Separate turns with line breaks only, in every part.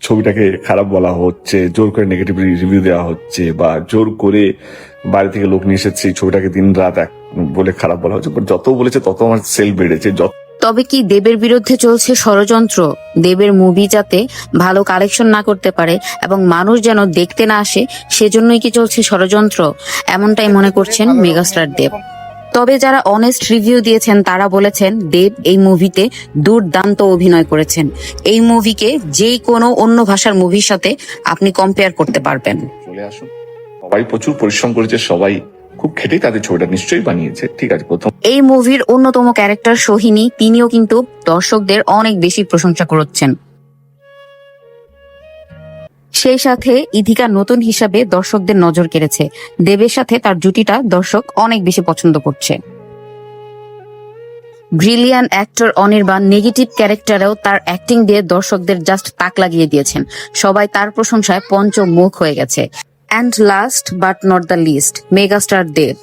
ছবিটাকে খারাপ বলা হচ্ছে, জোর করে নেগেটিভ রিভিউ দেওয়া হচ্ছে, বা জোর করে বাইরে থেকে লোক নিয়ে এসেছে এই ছবিটাকে দিন রাত এক বলে খারাপ বলা হচ্ছে। বাট যত বলেছে তত আমার সেল বেড়েছে।
তবে কি দেবের বিরুদ্ধে চলছে ষড়যন্ত্র? দেবের মুভি যাতে ভালো কালেকশন না করতে পারে এবং মানুষ যেন দেখতে না আসে, সেজন্যই কি চলছে ষড়যন্ত্র? এমনটাই মনে করছেন মেগাস্টার দেব। তবে যারা অনেস্ট রিভিউ দিয়েছেন তারা বলেছেন দেব এই মুভিতে দুর্দান্ত অভিনয় করেছেন। এই মুভিকে যে কোনো অন্য ভাষার মুভির সাথে আপনি কম্পেয়ার করতে পারবেন।
চলে আসুন, সবাই প্রচুর পরিশ্রম করেছে, সবাই খুব খেটেই তাদের ছবিটা নিশ্চয়ই বানিয়েছে। ঠিক আছে, প্রথম
এই মুভির অন্যতম ক্যারেক্টার সোহিনী, তিনিও কিন্তু দর্শকদের অনেক বেশি প্রশংসা করছেন। সেই সাথে ইধিকা নতুন হিসাবে দর্শকদের নজর কেড়েছে। দেবের সাথে তার জুটিটা দর্শক অনেক বেশি পছন্দ করছে। ব্রিলিয়ান অ্যাক্টর অনির্বাণ নেগেটিভ ক্যারেক্টারেও তার অ্যাক্টিং দিয়ে দর্শকদের জাস্ট তাক লাগিয়ে দিয়েছেন। সবাই তার প্রশংসায় পঞ্চমুখ হয়ে গেছে। And last but not the least, megastar Dev.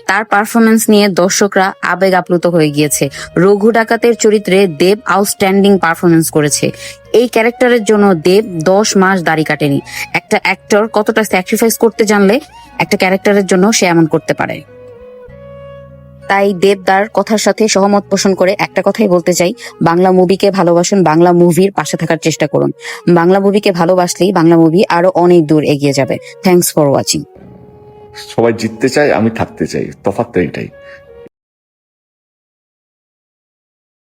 তার পারফরমেন্স নিয়ে দর্শকরা আবেগ আপ্লুত হয়ে গিয়েছে। রঘু ডাকাতের চরিত্রে দেব আউটস্ট্যান্ডিং পারফরমেন্স করেছে। এই ক্যারেক্টারের জন্য দেব 10 মাস দাড়ি কাটেনি। একটা অ্যাক্টর কতটা স্যাক্রিফাইস করতে জানলে একটা ক্যারেক্টারের জন্য সে এমন করতে পারে। তাই দেবদার কথার সাথে সহমত পোষণ করে একটা কথাই বলতে চাই, বাংলা মুভিকে ভালোবাসুন, বাংলা মুভির পাশে থাকার চেষ্টা করুন। বাংলা মুভিকে ভালোবাসলেই বাংলা মুভি আরো অনেক দূর এগিয়ে যাবে। Thanks for watching.
সবাই জিততে চায়, আমি থাকতে চাই, তফাৎটা এটাই।